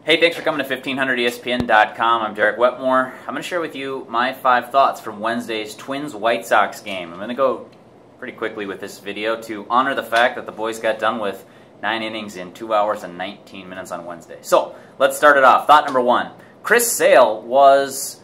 Hey, thanks for coming to 1500ESPN.com. I'm Derek Wetmore. I'm going to share with you my 5 thoughts from Wednesday's Twins-White Sox game. I'm going to go pretty quickly with this video to honor the fact that the boys got done with 9 innings in 2 hours and 19 minutes on Wednesday. So, let's start it off. Thought number 1. Chris Sale was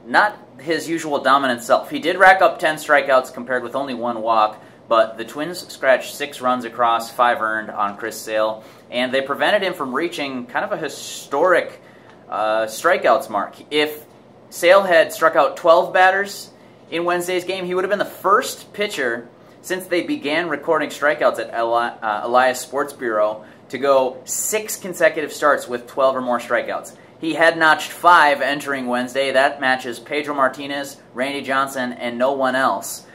not his usual dominant self. He did rack up 10 strikeouts compared with only 1 walk, but the Twins scratched 6 runs across, 5 earned on Chris Sale, and they prevented him from reaching kind of a historic strikeouts mark. If Sale had struck out 12 batters in Wednesday's game, he would have been the first pitcher since they began recording strikeouts at Elias Sports Bureau to go 6 consecutive starts with 12 or more strikeouts. He had notched 5 entering Wednesday. That matches Pedro Martinez, Randy Johnson, and no one else.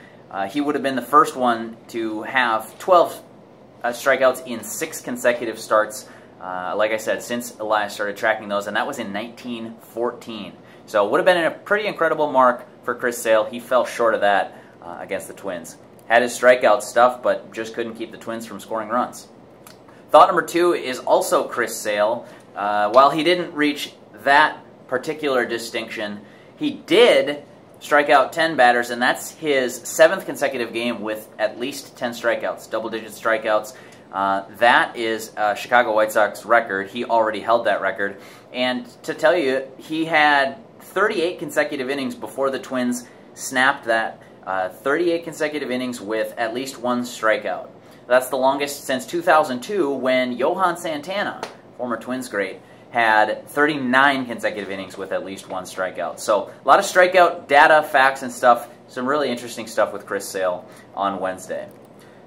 He would have been the first one to have 12 strikeouts in 6 consecutive starts, like I said, since Elias started tracking those, and that was in 1914. So it would have been a pretty incredible mark for Chris Sale. He fell short of that against the Twins. Had his strikeout stuff, but just couldn't keep the Twins from scoring runs. Thought number 2 is also Chris Sale. While he didn't reach that particular distinction, he did strike out 10 batters, and that's his 7th consecutive game with at least 10 strikeouts, double-digit strikeouts. That is a Chicago White Sox record. He already held that record. And to tell you, he had 38 consecutive innings before the Twins snapped that. 38 consecutive innings with at least 1 strikeout. That's the longest since 2002 when Johan Santana, former Twins great, had 39 consecutive innings with at least 1 strikeout. So a lot of strikeout data, facts, and stuff. Some really interesting stuff with Chris Sale on Wednesday.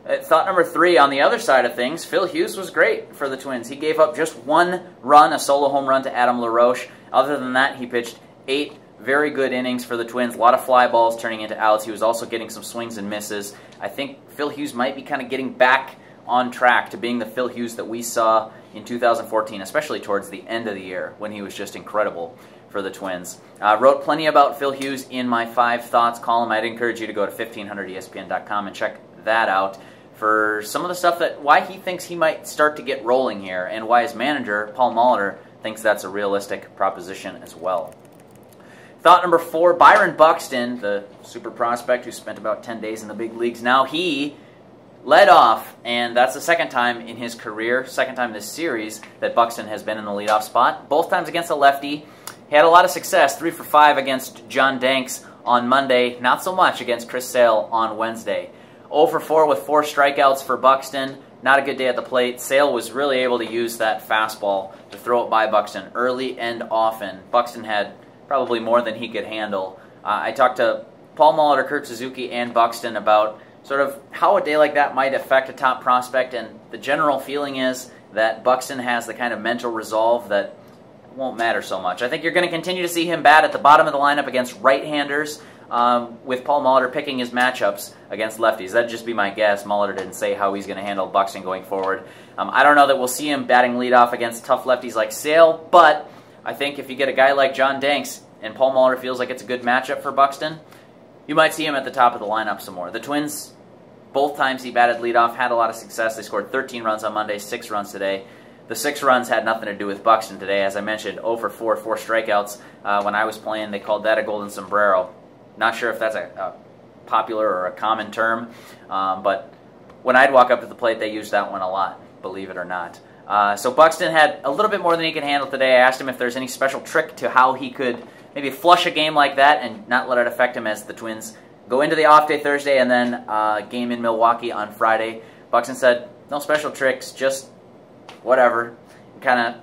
Thought number 3, on the other side of things, Phil Hughes was great for the Twins. He gave up just 1 run, a solo home run to Adam LaRoche. Other than that, he pitched 8 very good innings for the Twins. A lot of fly balls turning into outs. He was also getting some swings and misses. I think Phil Hughes might be kind of getting back on track to being the Phil Hughes that we saw in 2014, especially towards the end of the year when he was just incredible for the Twins. Wrote plenty about Phil Hughes in my 5 thoughts column. I'd encourage you to go to 1500ESPN.com and check that out for some of the stuff that why he thinks he might start to get rolling here and why his manager, Paul Molitor, thinks that's a realistic proposition as well. Thought number 4, Byron Buxton, the super prospect who spent about 10 days in the big leagues. Now he led off, and that's the 2nd time in his career, 2nd time this series, that Buxton has been in the leadoff spot. Both times against a lefty. He had a lot of success, 3 for 5 against John Danks on Monday. Not so much against Chris Sale on Wednesday. 0 for 4 with 4 strikeouts for Buxton. Not a good day at the plate. Sale was really able to use that fastball to throw it by Buxton early and often. Buxton had probably more than he could handle. I talked to Paul Molitor, Kurt Suzuki, and Buxton about sort of how a day like that might affect a top prospect, and the general feeling is that Buxton has the kind of mental resolve that won't matter so much. I think you're going to continue to see him bat at the bottom of the lineup against right-handers, with Paul Molitor picking his matchups against lefties. That'd just be my guess. Molitor didn't say how he's going to handle Buxton going forward. I don't know that we'll see him batting leadoff against tough lefties like Sale, but I think if you get a guy like John Danks and Paul Molitor feels like it's a good matchup for Buxton, you might see him at the top of the lineup some more. The Twins, both times he batted leadoff, had a lot of success. They scored 13 runs on Monday, 6 runs today. The 6 runs had nothing to do with Buxton today. As I mentioned, 0 for 4, 4 strikeouts. When I was playing, they called that a golden sombrero. Not sure if that's a popular or a common term, but when I'd walk up to the plate, they used that one a lot, believe it or not. So Buxton had a little bit more than he could handle today. I asked him if there's any special trick to how he could maybe flush a game like that and not let it affect him as the Twins go into the off day Thursday and then game in Milwaukee on Friday. Buxton said, no special tricks, just whatever. Kind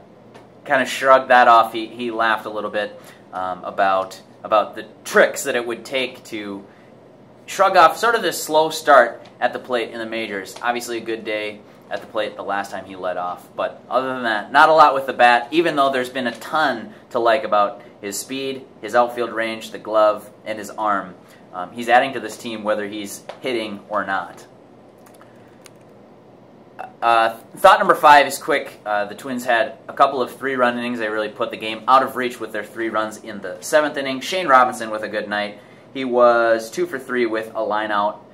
of shrugged that off. He laughed a little bit about the tricks that it would take to shrug off sort of this slow start at the plate in the majors. Obviously a good day at the plate the last time he led off. But other than that, not a lot with the bat, even though there's been a ton to like about his speed, his outfield range, the glove, and his arm. He's adding to this team whether he's hitting or not. Thought number 5 is quick. The Twins had a couple of 3-run innings. They really put the game out of reach with their 3 runs in the 7th inning. Shane Robinson with a good night. He was 2 for 3 with a line out,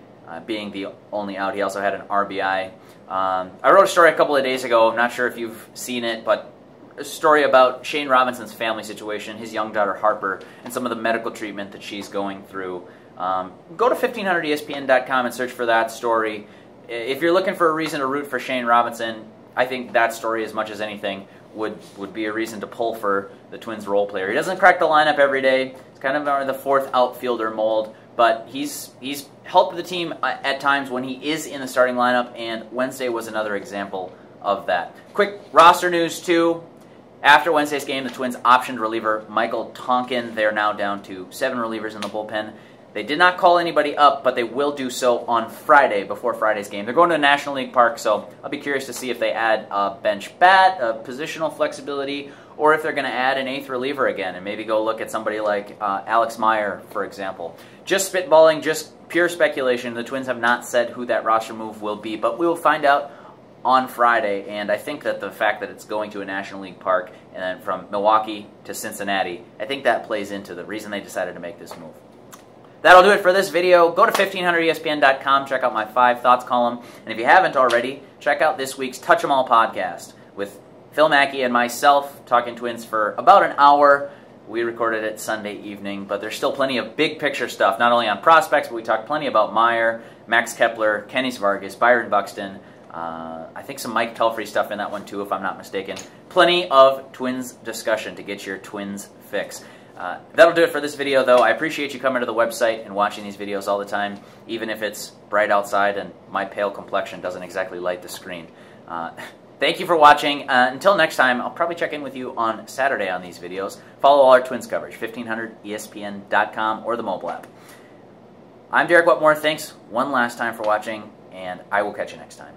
being the only out. He also had an RBI. I wrote a story a couple of days ago. I'm not sure if you've seen it, but a story about Shane Robinson's family situation, his young daughter Harper, and some of the medical treatment that she's going through. Go to 1500ESPN.com and search for that story. If you're looking for a reason to root for Shane Robinson, I think that story, as much as anything, would be a reason to pull for the Twins role player. He doesn't crack the lineup every day. He's kind of the fourth outfielder mold, but he's helped the team at times when he is in the starting lineup, and Wednesday was another example of that. Quick roster news, too. After Wednesday's game, the Twins optioned reliever Michael Tonkin. They're now down to 7 relievers in the bullpen. They did not call anybody up, but they will do so on Friday, before Friday's game. They're going to the National League Park, so I'll be curious to see if they add a bench bat, a positional flexibility, or if they're going to add an 8th reliever again and maybe go look at somebody like Alex Meyer, for example. Just spitballing, just pure speculation. The Twins have not said who that roster move will be, but we will find out on Friday, and I think that the fact that it's going to a National League Park and then from Milwaukee to Cincinnati, I think that plays into the reason they decided to make this move. That'll do it for this video. Go to 1500ESPN.com, check out my 5 Thoughts column, and if you haven't already, check out this week's Touch 'Em All podcast with Phil Mackey and myself talking Twins for about an hour. We recorded it Sunday evening, but there's still plenty of big picture stuff, not only on prospects, but we talked plenty about Meyer, Max Kepler, Kenny Vargas, Byron Buxton. I think some Mike Pelfrey stuff in that one too, if I'm not mistaken. Plenty of Twins discussion to get your Twins fix. That'll do it for this video, though. I appreciate you coming to the website and watching these videos all the time, even if it's bright outside and my pale complexion doesn't exactly light the screen. Thank you for watching. Until next time, I'll probably check in with you on Saturday on these videos. Follow all our Twins coverage, 1500ESPN.com or the mobile app. I'm Derek Wetmore. Thanks one last time for watching, and I will catch you next time.